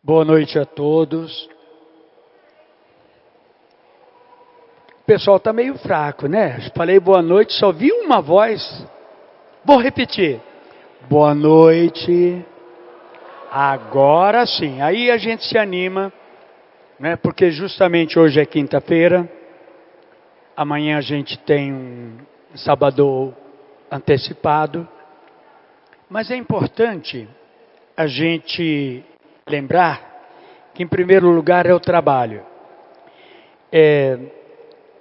Boa noite a todos. O pessoal está meio fraco, né? Falei boa noite, só vi uma voz. Vou repetir. Boa noite. Agora sim. Aí a gente se anima, né? Porque justamente hoje é quinta-feira. Amanhã a gente tem um sábado antecipado. Mas é importante a gente lembrar que em primeiro lugar é o trabalho.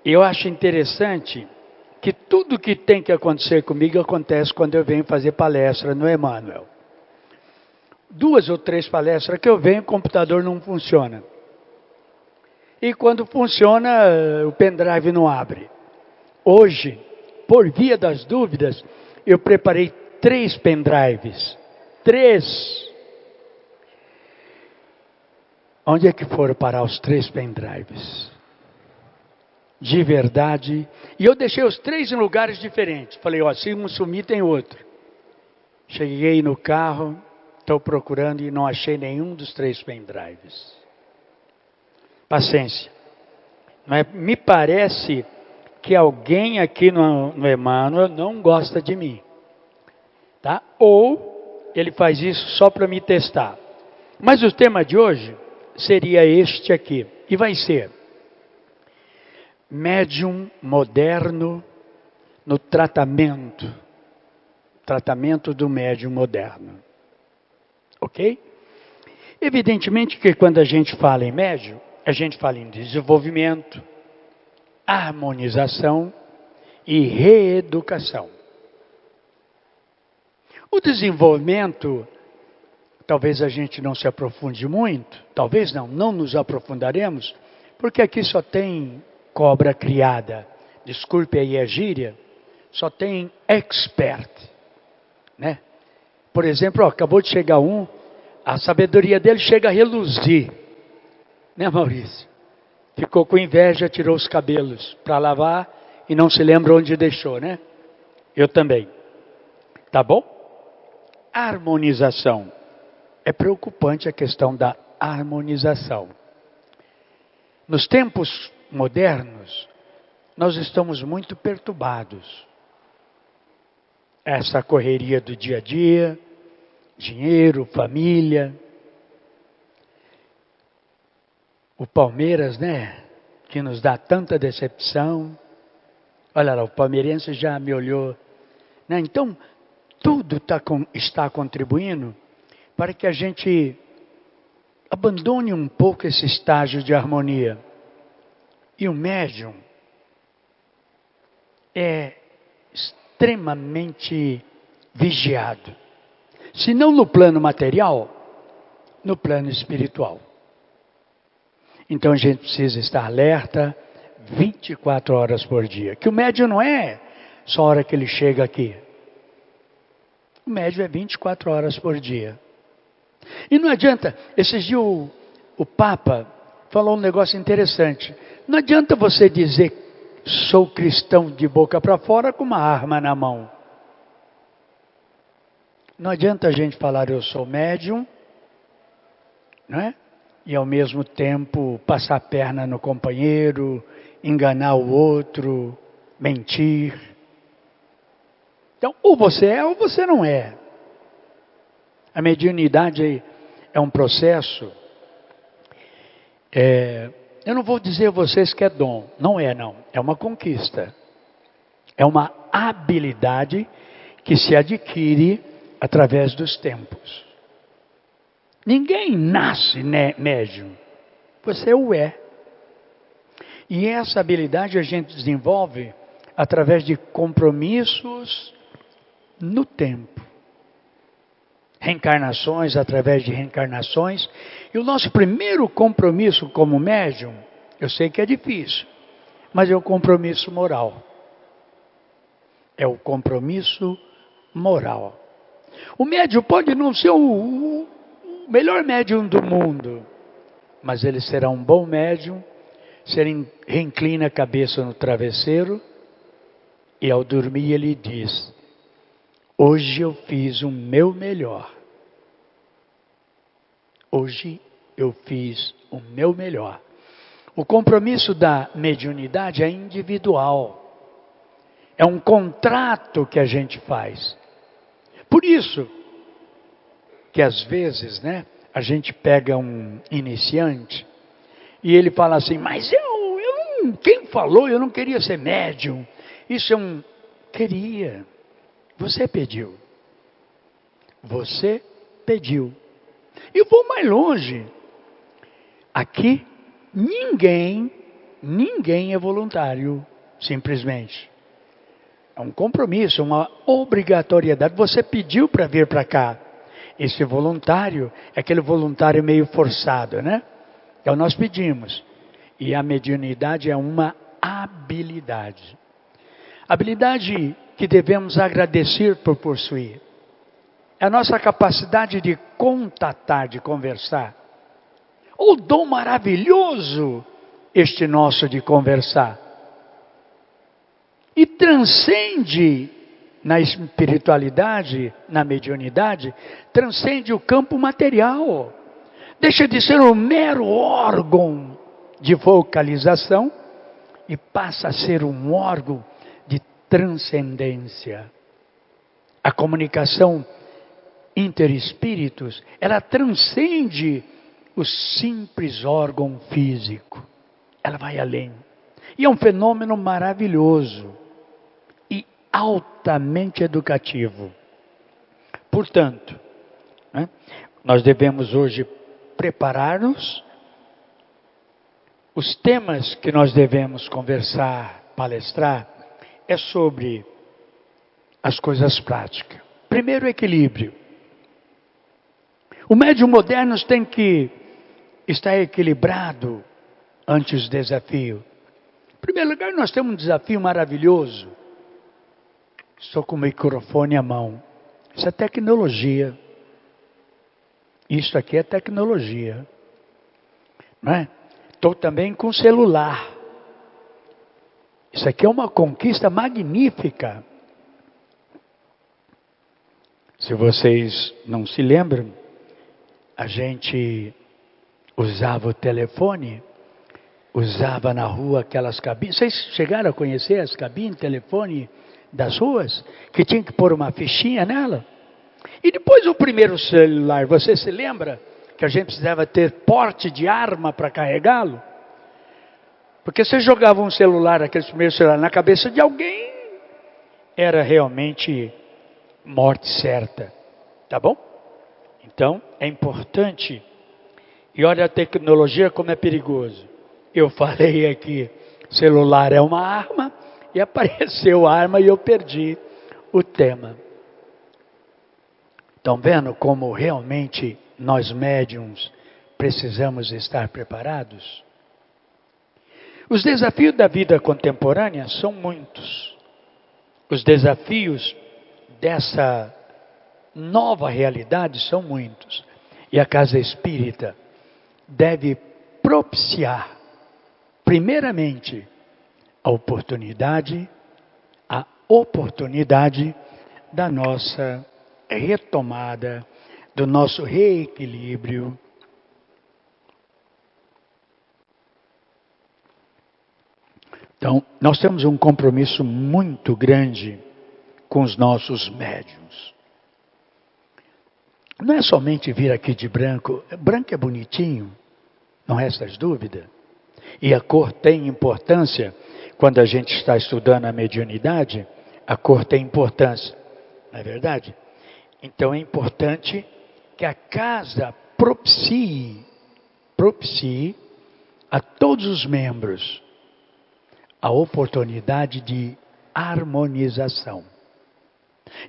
Eu acho interessante que tudo que tem que acontecer comigo acontece quando eu venho fazer palestra no Emmanuel. 2 ou 3 palestras que eu venho, o computador não funciona. E quando funciona, o pendrive não abre. Hoje, por via das dúvidas, eu preparei 3 pendrives. 3. Onde é que foram parar os 3 pendrives? De verdade. E eu deixei os 3 em lugares diferentes. Falei, ó, se um sumir, tem outro. Cheguei no carro, estou procurando e não achei nenhum dos 3 pendrives. Paciência. Mas me parece que alguém aqui no Emmanuel não gosta de mim. Tá? Ou ele faz isso só para me testar. Mas o tema de hoje seria este aqui. E vai ser médium moderno no tratamento do médium moderno. Ok? Evidentemente que quando a gente fala em médium, a gente fala em desenvolvimento, harmonização e reeducação. O desenvolvimento, talvez a gente não se aprofunde muito, talvez não nos aprofundaremos, porque aqui só tem cobra criada, desculpe aí a gíria, só tem expert, né? Por exemplo, acabou de chegar a sabedoria dele chega a reluzir, né, Maurício? Ficou com inveja, tirou os cabelos para lavar e não se lembra onde deixou, né? Eu também. Tá bom? Harmonização. É preocupante a questão da harmonização. Nos tempos modernos, nós estamos muito perturbados. Essa correria do dia a dia, dinheiro, família. O Palmeiras, né? Que nos dá tanta decepção. Olha lá, o palmeirense já me olhou. Né? Então, tudo está contribuindo para que a gente abandone um pouco esse estágio de harmonia. E o médium é extremamente vigiado. Se não no plano material, no plano espiritual. Então a gente precisa estar alerta 24 horas por dia. Que o médium não é só a hora que ele chega aqui. O médium é 24 horas por dia. E não adianta, esses dias o Papa falou um negócio interessante. Não adianta você dizer sou cristão de boca para fora com uma arma na mão. Não adianta a gente falar eu sou médium, não é? E ao mesmo tempo passar a perna no companheiro, enganar o outro, mentir. Então, ou você é ou você não é. A mediunidade é um processo, eu não vou dizer a vocês que é dom, não, é uma conquista. É uma habilidade que se adquire através dos tempos. Ninguém nasce médium, você o é. E essa habilidade a gente desenvolve através de compromissos no tempo. Reencarnações através de reencarnações. E o nosso primeiro compromisso como médium, eu sei que é difícil, mas é o compromisso moral. É o compromisso moral. O médium pode não ser o melhor médium do mundo, mas ele será um bom médium se ele reinclina a cabeça no travesseiro e ao dormir ele diz: hoje eu fiz o meu melhor. Hoje eu fiz o meu melhor. O compromisso da mediunidade é individual. É um contrato que a gente faz. Por isso que às vezes, né, a gente pega um iniciante e ele fala assim, mas eu não, quem falou, eu não queria ser médium. Isso é um, queria. Você pediu. Você pediu. E vou mais longe. Aqui, ninguém é voluntário, simplesmente. É um compromisso, uma obrigatoriedade. Você pediu para vir para cá. Esse voluntário é aquele voluntário meio forçado, né? Então nós pedimos. E a mediunidade é uma habilidade. Habilidade que devemos agradecer por possuir. É a nossa capacidade de contatar, de conversar. O dom maravilhoso, este nosso de conversar. E transcende na espiritualidade, na mediunidade, transcende o campo material. Deixa de ser um mero órgão de vocalização e passa a ser um órgão de transcendência. A comunicação interespíritos, ela transcende o simples órgão físico. Ela vai além. E é um fenômeno maravilhoso e altamente educativo. Portanto, né, nós devemos hoje preparar-nos. Os temas que nós devemos conversar, palestrar, é sobre as coisas práticas. Primeiro, equilíbrio. O médium moderno tem que estar equilibrado ante os desafios. Em primeiro lugar, nós temos um desafio maravilhoso. Estou com o microfone à mão. Isso é tecnologia. Isso aqui é tecnologia. Não é? Estou também com celular. Isso aqui é uma conquista magnífica. Se vocês não se lembram, a gente usava o telefone, usava na rua aquelas cabines. Vocês chegaram a conhecer as cabines de telefone das ruas? Que tinha que pôr uma fichinha nela? E depois o primeiro celular, você se lembra que a gente precisava ter porte de arma para carregá-lo? Porque você jogava um celular, aquele primeiro celular, na cabeça de alguém, era realmente morte certa. Tá bom? Então, é importante. E olha a tecnologia como é perigoso. Eu falei aqui, celular é uma arma, e apareceu a arma e eu perdi o tema. Estão vendo como realmente nós médiums precisamos estar preparados? Os desafios da vida contemporânea são muitos. Os desafios dessa nova realidade são muitos. E a Casa Espírita deve propiciar, primeiramente, a oportunidade da nossa retomada, do nosso reequilíbrio. Então, nós temos um compromisso muito grande com os nossos médiuns. Não é somente vir aqui de branco. Branco é bonitinho, não resta dúvida. E a cor tem importância. Quando a gente está estudando a mediunidade, a cor tem importância. Não é verdade? Então é importante que a casa propicie a todos os membros a oportunidade de harmonização.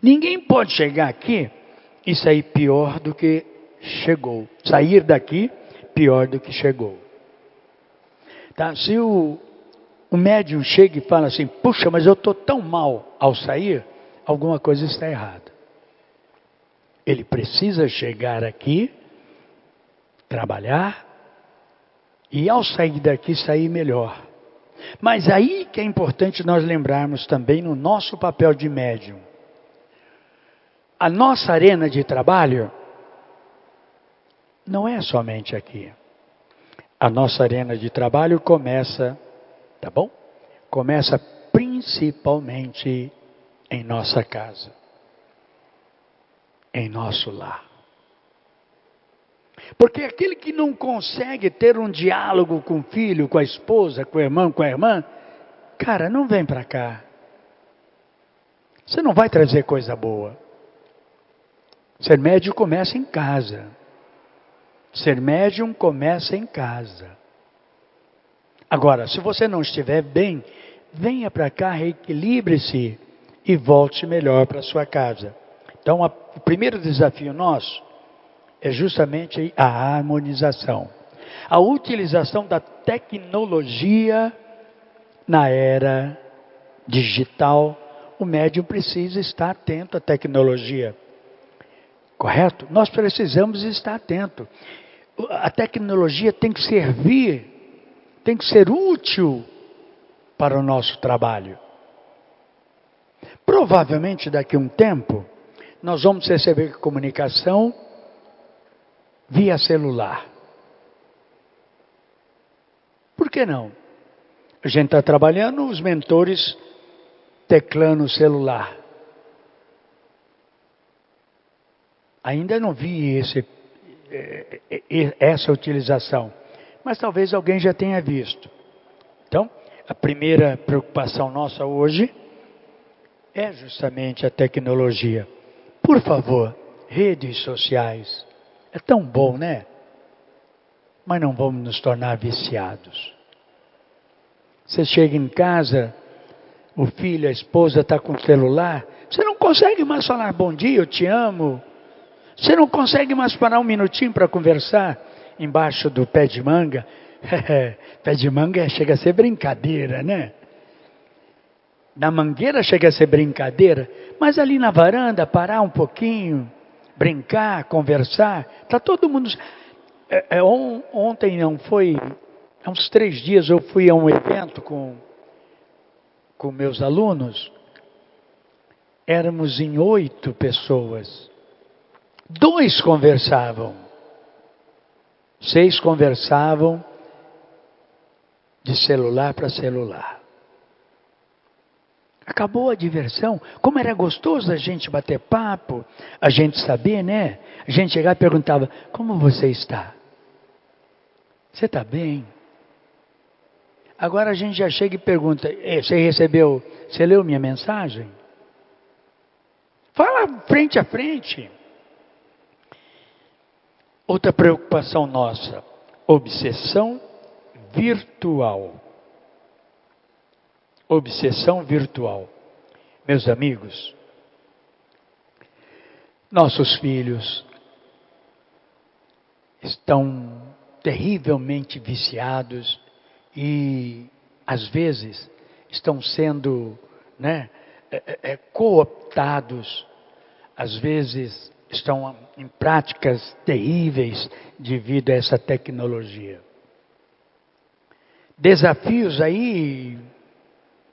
Ninguém pode chegar aqui e sair pior do que chegou. Sair daqui pior do que chegou. Tá? Se o médium chega e fala assim, puxa, mas eu estou tão mal ao sair, alguma coisa está errada. Ele precisa chegar aqui, trabalhar, e ao sair daqui, sair melhor. Mas aí que é importante nós lembrarmos também no nosso papel de médium. A nossa arena de trabalho não é somente aqui. a nossa arena de trabalho começa, tá bom? Começa principalmente em nossa casa, em nosso lar. Porque aquele que não consegue ter um diálogo com o filho, com a esposa, com o irmão, com a irmã, cara, não vem para cá. Você não vai trazer coisa boa. Ser médium começa em casa. Ser médium começa em casa. Agora, se você não estiver bem, venha para cá, reequilibre-se e volte melhor para sua casa. Então, o primeiro desafio nosso é justamente a harmonização. A utilização da tecnologia na era digital. O médium precisa estar atento à tecnologia. Correto? Nós precisamos estar atento. A tecnologia tem que servir, tem que ser útil para o nosso trabalho. Provavelmente daqui a um tempo, nós vamos receber comunicação via celular. Por que não? A gente está trabalhando, os mentores teclando o celular. Ainda não vi essa utilização, mas talvez alguém já tenha visto. Então, a primeira preocupação nossa hoje é justamente a tecnologia. Por favor, redes sociais. É tão bom, né? Mas não vamos nos tornar viciados. Você chega em casa, o filho, a esposa está com o celular, você não consegue mais falar bom dia, eu te amo. Você não consegue mais parar um minutinho para conversar embaixo do pé de manga? Pé de manga chega a ser brincadeira, né? Na mangueira chega a ser brincadeira, mas ali na varanda, parar um pouquinho, brincar, conversar, está todo mundo... Ontem não foi, há uns 3 dias eu fui a um evento com meus alunos, éramos em 8 pessoas, 2 conversavam, 6 conversavam de celular para celular. Acabou a diversão. Como era gostoso a gente bater papo, a gente saber, né? A gente chegava e perguntava, como você está? Você está bem? Agora a gente já chega e pergunta, você leu minha mensagem? Fala frente a frente. Outra preocupação nossa, obsessão virtual. Obsessão virtual. Meus amigos, nossos filhos estão terrivelmente viciados e, às vezes, estão sendo, cooptados, às vezes estão em práticas terríveis devido a essa tecnologia. Desafios aí,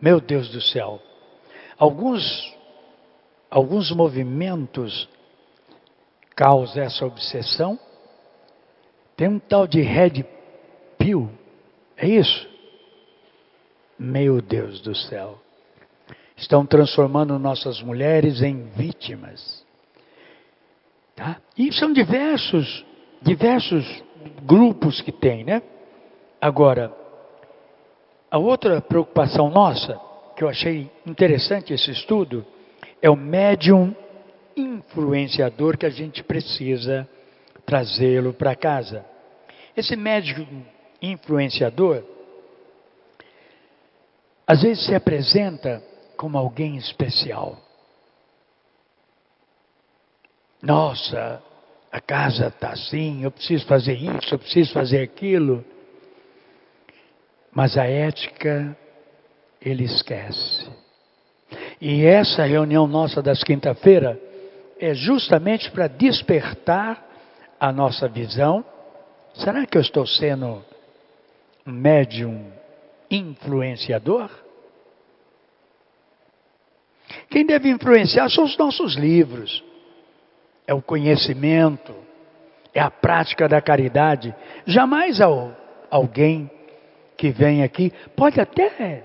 meu Deus do céu, alguns movimentos causam essa obsessão. Tem um tal de Red Pill, é isso? Meu Deus do céu. Estão transformando nossas mulheres em vítimas. Tá? E são diversos grupos que tem, né? Agora, a outra preocupação nossa, que eu achei interessante esse estudo, é o médium influenciador que a gente precisa trazê-lo para casa. Esse médium influenciador, às vezes se apresenta como alguém especial. Nossa, a casa está assim, eu preciso fazer isso, eu preciso fazer aquilo. Mas a ética, ele esquece. E essa reunião nossa das quinta-feira é justamente para despertar a nossa visão. Será que eu estou sendo um médium influenciador? Quem deve influenciar são os nossos livros. É o conhecimento, é a prática da caridade. Jamais alguém que vem aqui, pode até,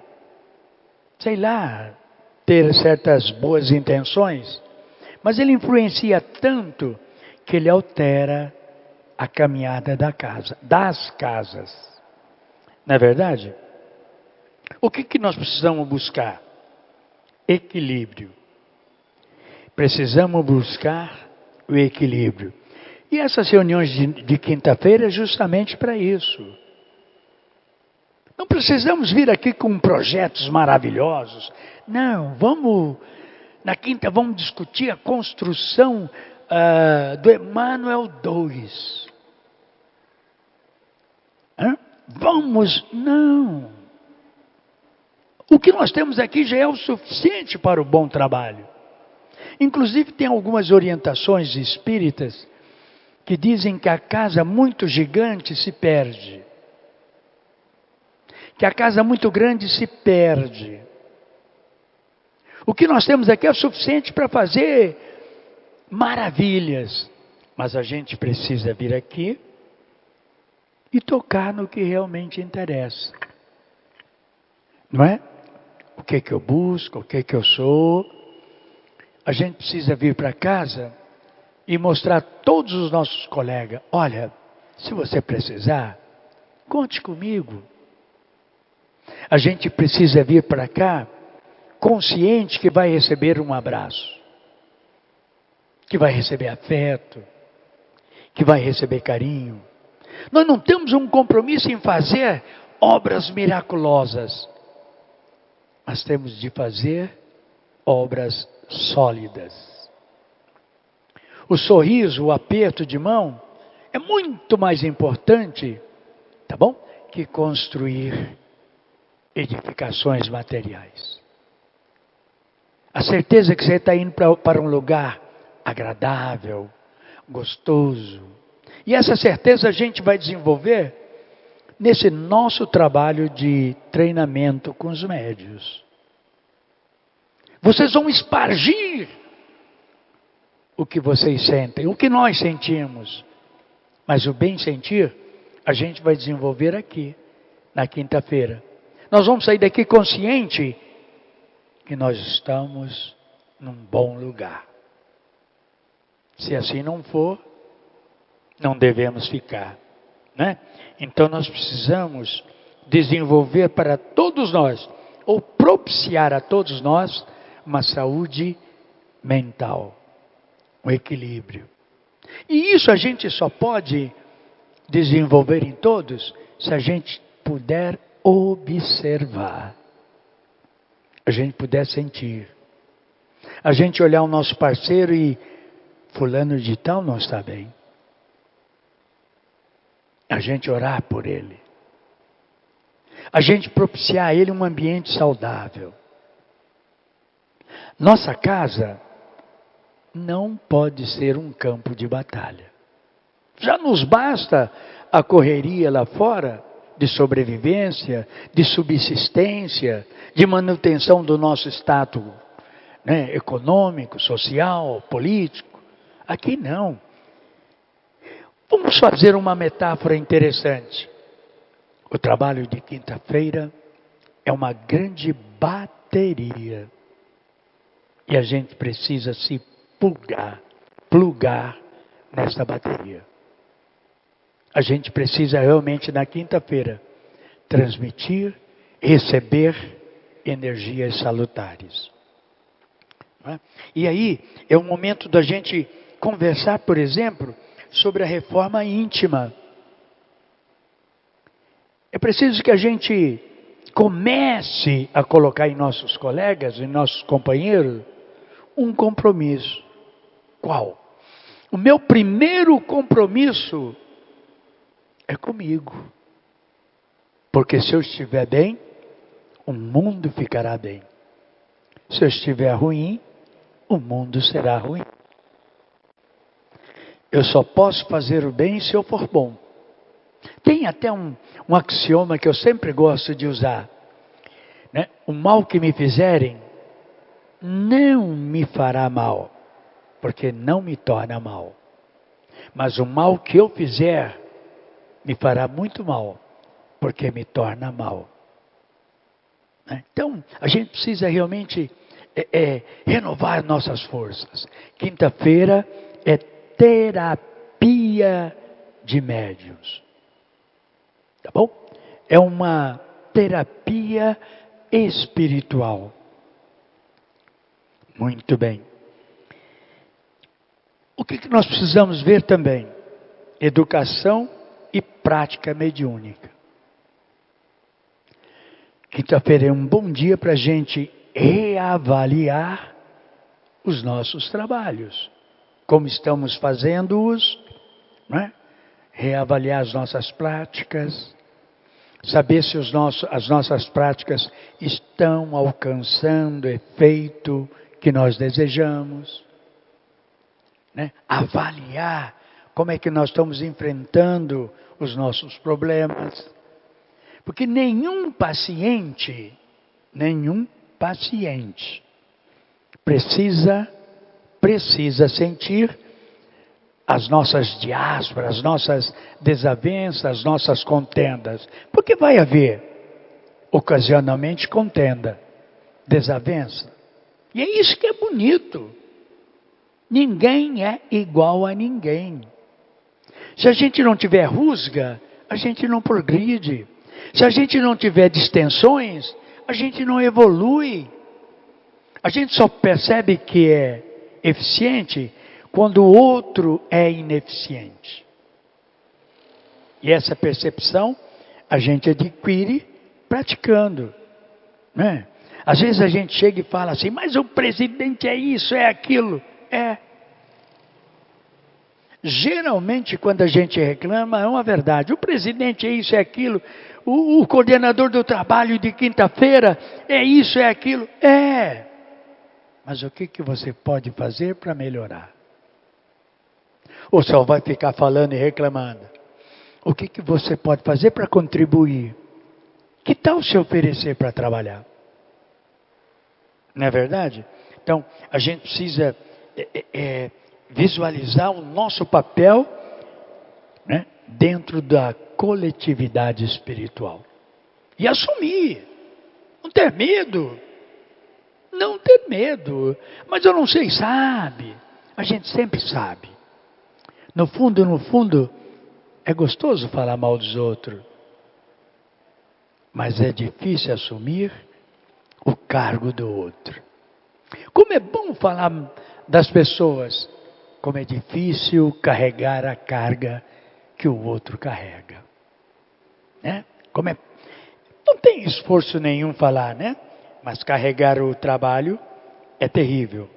sei lá, ter certas boas intenções, mas ele influencia tanto que ele altera a caminhada das casas. Não é verdade? O que nós precisamos buscar? Equilíbrio. Precisamos buscar o equilíbrio. E essas reuniões de quinta-feira é justamente para isso. Não precisamos vir aqui com projetos maravilhosos. Não, na quinta vamos discutir a construção do Emmanuel 2. Não. O que nós temos aqui já é o suficiente para o bom trabalho. Inclusive tem algumas orientações espíritas que dizem que a casa muito gigante se perde. Que a casa muito grande se perde. O que nós temos aqui é o suficiente para fazer maravilhas. Mas a gente precisa vir aqui e tocar no que realmente interessa. Não é? O que eu busco, o que eu sou. A gente precisa vir para casa e mostrar a todos os nossos colegas, olha, se você precisar, conte comigo. A gente precisa vir para cá consciente que vai receber um abraço, que vai receber afeto, que vai receber carinho. Nós não temos um compromisso em fazer obras miraculosas, mas temos de fazer obras sólidas. O sorriso, o aperto de mão é muito mais importante, tá bom? Que construir edificações materiais. A certeza que você está indo para um lugar agradável, gostoso. E essa certeza a gente vai desenvolver nesse nosso trabalho de treinamento com os médios. Vocês vão espargir o que vocês sentem, o que nós sentimos. Mas o bem sentir, a gente vai desenvolver aqui, na quinta-feira. Nós vamos sair daqui consciente que nós estamos num bom lugar. Se assim não for, não devemos ficar, né? Então nós precisamos desenvolver para todos nós, ou propiciar a todos nós, uma saúde mental, um equilíbrio. E isso a gente só pode desenvolver em todos se a gente puder observar, a gente puder sentir, a gente olhar o nosso parceiro e fulano de tal não está bem. A gente orar por ele. A gente propiciar a ele um ambiente saudável. Nossa casa não pode ser um campo de batalha. Já nos basta a correria lá fora de sobrevivência, de subsistência, de manutenção do nosso status, né, econômico, social, político. Aqui não. Vamos fazer uma metáfora interessante. O trabalho de quinta-feira é uma grande bateria. E a gente precisa se plugar nessa bateria. A gente precisa realmente na quinta-feira transmitir, receber energias salutares. Não é? E aí é o momento da gente conversar, por exemplo, sobre a reforma íntima. É preciso que a gente comece a colocar em nossos colegas, em nossos companheiros, um compromisso. Qual? O meu primeiro compromisso é comigo. Porque se eu estiver bem, o mundo ficará bem. Se eu estiver ruim, o mundo será ruim. Eu só posso fazer o bem se eu for bom. Tem até um axioma que eu sempre gosto de usar, né? O mal que me fizerem não me fará mal, porque não me torna mal. Mas o mal que eu fizer me fará muito mal, porque me torna mal. Então, a gente precisa realmente renovar nossas forças. Quinta-feira é terapia de médiuns. Tá bom? É uma terapia espiritual. Muito bem. O que nós precisamos ver também? Educação e prática mediúnica. Quinta-feira é um bom dia para a gente reavaliar os nossos trabalhos. Como estamos fazendo-os, né? Reavaliar as nossas práticas, saber se as nossas práticas estão alcançando o efeito que nós desejamos, né? Avaliar como é que nós estamos enfrentando os nossos problemas. Porque nenhum paciente precisa sentir as nossas diásporas, as nossas desavenças, as nossas contendas. Porque vai haver, ocasionalmente, contenda, desavença. E é isso que é bonito. Ninguém é igual a ninguém. Se a gente não tiver rusga, a gente não progride. Se a gente não tiver distensões, a gente não evolui. A gente só percebe que é eficiente quando o outro é ineficiente. E essa percepção a gente adquire praticando, né? Às vezes a gente chega e fala assim, mas o presidente é isso, é aquilo. Geralmente quando a gente reclama é uma verdade. O presidente é isso, é aquilo. O coordenador do trabalho de quinta-feira é isso, é aquilo. Mas o que você pode fazer para melhorar? Ou só vai ficar falando e reclamando? O que você pode fazer para contribuir? Que tal se oferecer para trabalhar? Não é verdade? Então, a gente precisa visualizar o nosso papel, né, dentro da coletividade espiritual. E assumir. Não ter medo. Não ter medo. Mas eu não sei, sabe? A gente sempre sabe. No fundo, é gostoso falar mal dos outros. Mas é difícil assumir o cargo do outro. Como é bom falar das pessoas, como é difícil carregar a carga que o outro carrega. Né? Não tem esforço nenhum falar, né? Mas carregar o trabalho é terrível.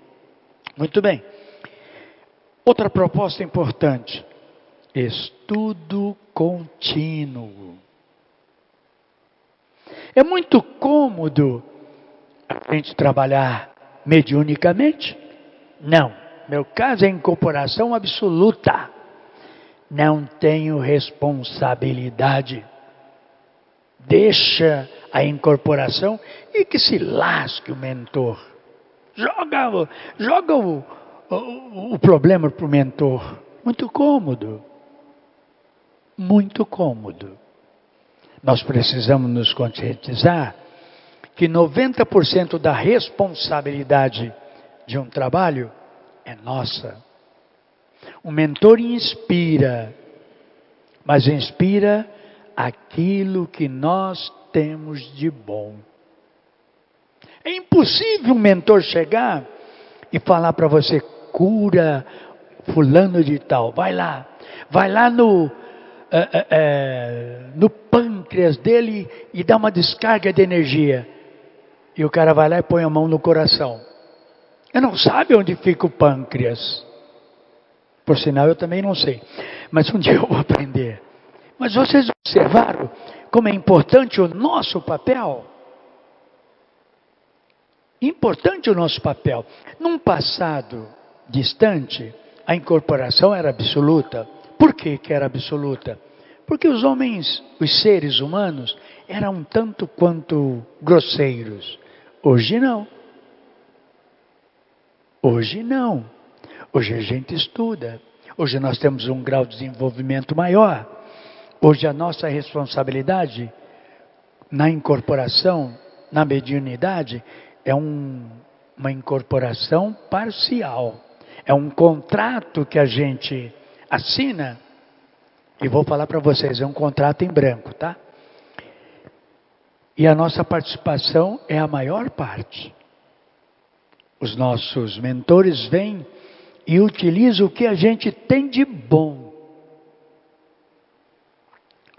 Muito bem. Outra proposta importante. Estudo contínuo. É muito cômodo a gente trabalhar mediunicamente? Não. Meu caso é incorporação absoluta. Não tenho responsabilidade. Deixa a incorporação e que se lasque o mentor. Joga o problema para o mentor. Muito cômodo. Muito cômodo. Nós precisamos nos conscientizar que 90% da responsabilidade de um trabalho é nossa. O mentor inspira, mas inspira aquilo que nós temos de bom. É impossível um mentor chegar e falar para você, cura fulano de tal, vai lá no pâncreas dele e dá uma descarga de energia. E o cara vai lá e põe a mão no coração. Eu não sabe onde fica o pâncreas. Por sinal, eu também não sei. Mas um dia eu vou aprender. Mas vocês observaram como é importante o nosso papel? Importante o nosso papel. Num passado distante, a incorporação era absoluta. Por que era absoluta? Porque os homens, os seres humanos, eram um tanto quanto grosseiros. Hoje não. Hoje não. Hoje a gente estuda. Hoje nós temos um grau de desenvolvimento maior. Hoje a nossa responsabilidade na incorporação, na mediunidade, é uma incorporação parcial. É um contrato que a gente assina, e vou falar para vocês, é um contrato em branco, tá? E a nossa participação é a maior parte. Os nossos mentores vêm e utilizam o que a gente tem de bom.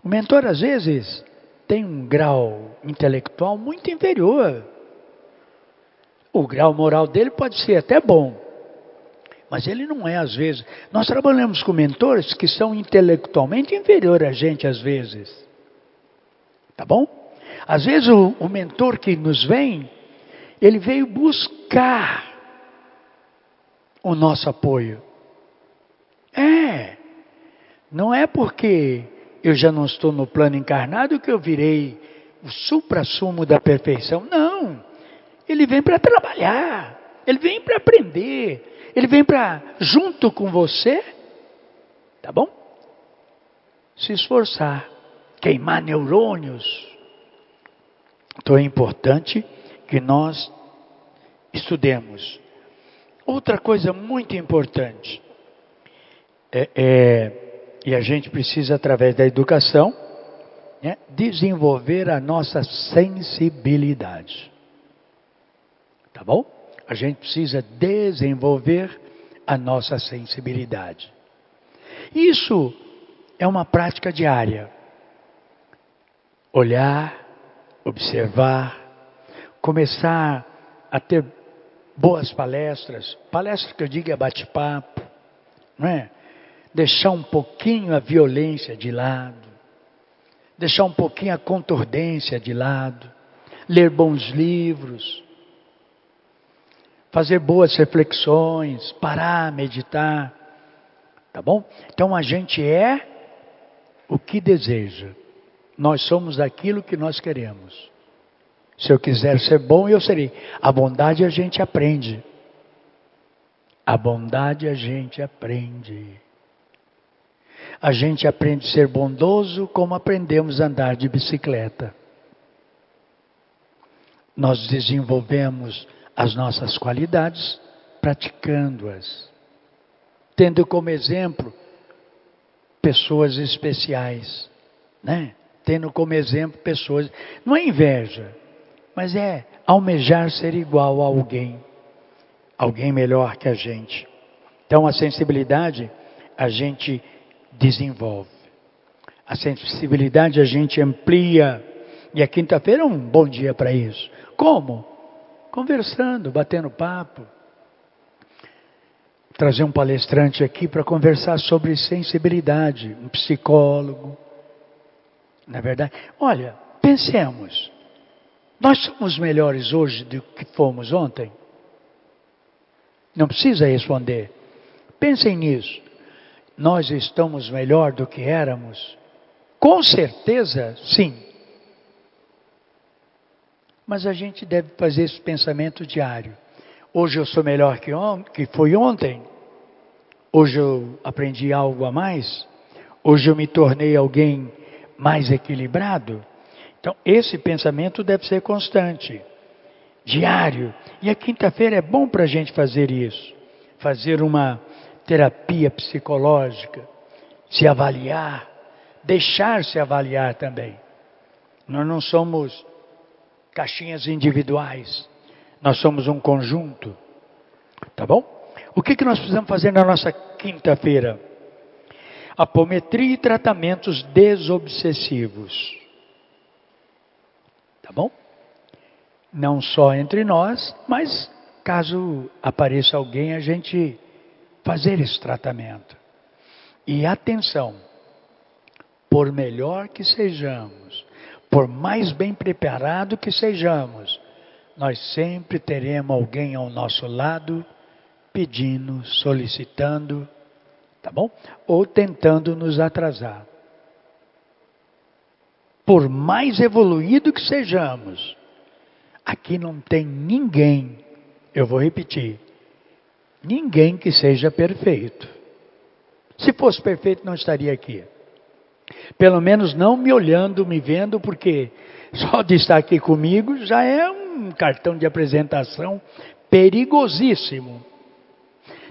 O mentor, às vezes, tem um grau intelectual muito inferior. O grau moral dele pode ser até bom, mas ele não é, às vezes. Nós trabalhamos com mentores que são intelectualmente inferiores a gente, às vezes. Tá bom? Às vezes o mentor que nos vem, ele veio buscar o nosso apoio. Não é porque eu já não estou no plano encarnado que eu virei o suprassumo da perfeição. Não. Ele vem para trabalhar. Ele vem para aprender. Ele vem para, junto com você, tá bom? Se esforçar. Queimar neurônios. Então é importante que nós estudemos. Outra coisa muito importante e a gente precisa, através da educação, desenvolver a nossa sensibilidade. Tá bom? A gente precisa desenvolver a nossa sensibilidade. Isso é uma prática diária. Olhar, observar, começar a ter boas palestras que eu digo é bate-papo, não é? Deixar um pouquinho a violência de lado, deixar um pouquinho a contundência de lado, ler bons livros, fazer boas reflexões, parar, meditar, tá bom? Então a gente é o que deseja. Nós somos aquilo que nós queremos. Se eu quiser ser bom, eu serei. A bondade a gente aprende. A bondade a gente aprende. A gente aprende a ser bondoso como aprendemos a andar de bicicleta. Nós desenvolvemos as nossas qualidades praticando-as. Tendo como exemplo pessoas especiais, né? Tendo como exemplo pessoas, não é inveja, mas é almejar ser igual a alguém melhor que a gente. Então a sensibilidade a gente desenvolve, a sensibilidade a gente amplia, e a quinta-feira é um bom dia para isso. Como? Conversando, batendo papo. Trazer um palestrante aqui para conversar sobre sensibilidade, um psicólogo. Não é verdade? Olha, pensemos. Nós somos melhores hoje do que fomos ontem? Não precisa responder. Pensem nisso. Nós estamos melhor do que éramos? Com certeza, sim. Mas a gente deve fazer esse pensamento diário. Hoje eu sou melhor que foi ontem? Hoje eu aprendi algo a mais? Hoje eu me tornei alguém mais equilibrado? Então, esse pensamento deve ser constante, diário. E a quinta-feira é bom para a gente fazer isso. Fazer uma terapia psicológica, se avaliar, deixar-se avaliar também. Nós não somos caixinhas individuais, nós somos um conjunto. Tá bom? O que nós precisamos fazer na nossa quinta-feira? Apometria e tratamentos desobsessivos. Tá bom? Não só entre nós, mas caso apareça alguém, a gente fazer esse tratamento. E atenção, por melhor que sejamos, por mais bem preparado que sejamos, nós sempre teremos alguém ao nosso lado pedindo, solicitando, tá bom? Ou tentando nos atrasar. Por mais evoluído que sejamos, aqui não tem ninguém, eu vou repetir, ninguém que seja perfeito. Se fosse perfeito, não estaria aqui. Pelo menos não me olhando, me vendo, porque só de estar aqui comigo já é um cartão de apresentação perigosíssimo.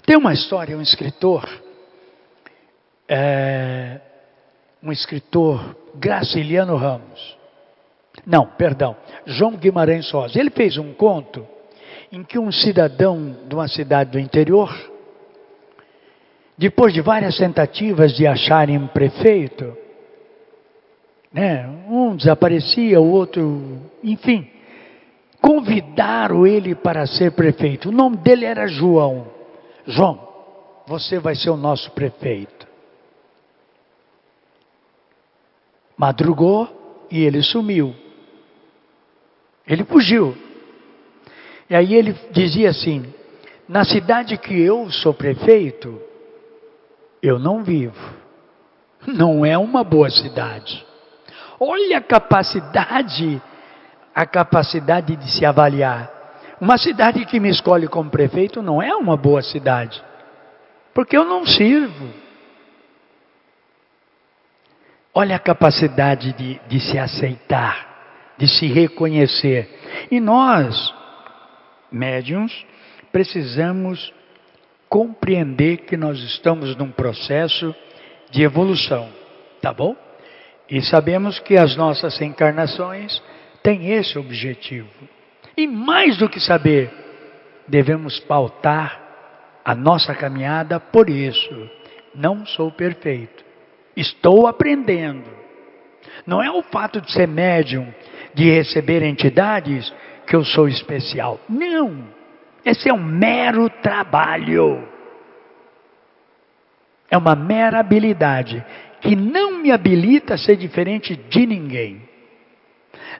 Tem uma história, um escritor, Graciliano Ramos. Não, perdão, João Guimarães Rosa. Ele fez um conto em que um cidadão de uma cidade do interior, depois de várias tentativas de acharem um prefeito, né, um desaparecia, o outro, enfim, convidaram ele para ser prefeito. O nome dele era João. João, você vai ser o nosso prefeito. Madrugou e ele sumiu. Ele fugiu. E aí ele dizia assim: na cidade que eu sou prefeito, eu não vivo. Não é uma boa cidade. Olha a capacidade de se avaliar. Uma cidade que me escolhe como prefeito não é uma boa cidade, porque eu não sirvo. Olha a capacidade de se aceitar, de se reconhecer. E nós, médiuns, precisamos compreender que nós estamos num processo de evolução, tá bom? E sabemos que as nossas encarnações têm esse objetivo. E mais do que saber, devemos pautar a nossa caminhada por isso. Não sou perfeito, estou aprendendo. Não é o fato de ser médium, de receber entidades, que eu sou especial. Não, esse é um mero trabalho. É uma mera habilidade que não me habilita a ser diferente de ninguém.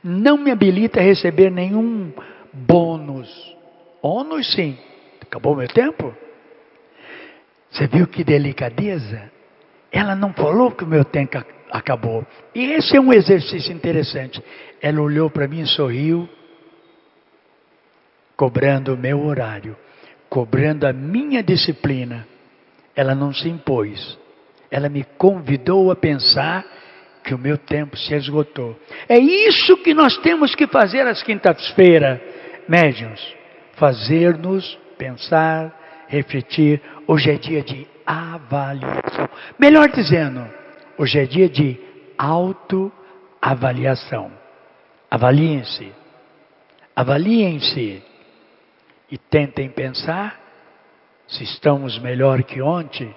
Não me habilita a receber nenhum bônus. Ônus sim. Acabou o meu tempo? Você viu que delicadeza? Ela não falou que o meu tempo acabou. E esse é um exercício interessante. Ela olhou para mim e sorriu, cobrando o meu horário, cobrando a minha disciplina. Ela não se impôs. Ela me convidou a pensar que o meu tempo se esgotou. É isso que nós temos que fazer às quintas-feiras, médiuns. Fazer-nos pensar, refletir. Hoje é dia de avaliação. Melhor dizendo, hoje é dia de autoavaliação. Avaliem-se. Avaliem-se. E tentem pensar se estamos melhor que ontem,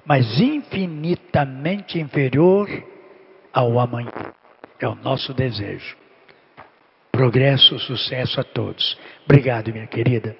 mas infinitamente inferior ao amanhã. É o nosso desejo. Progresso, sucesso a todos. Obrigado, minha querida.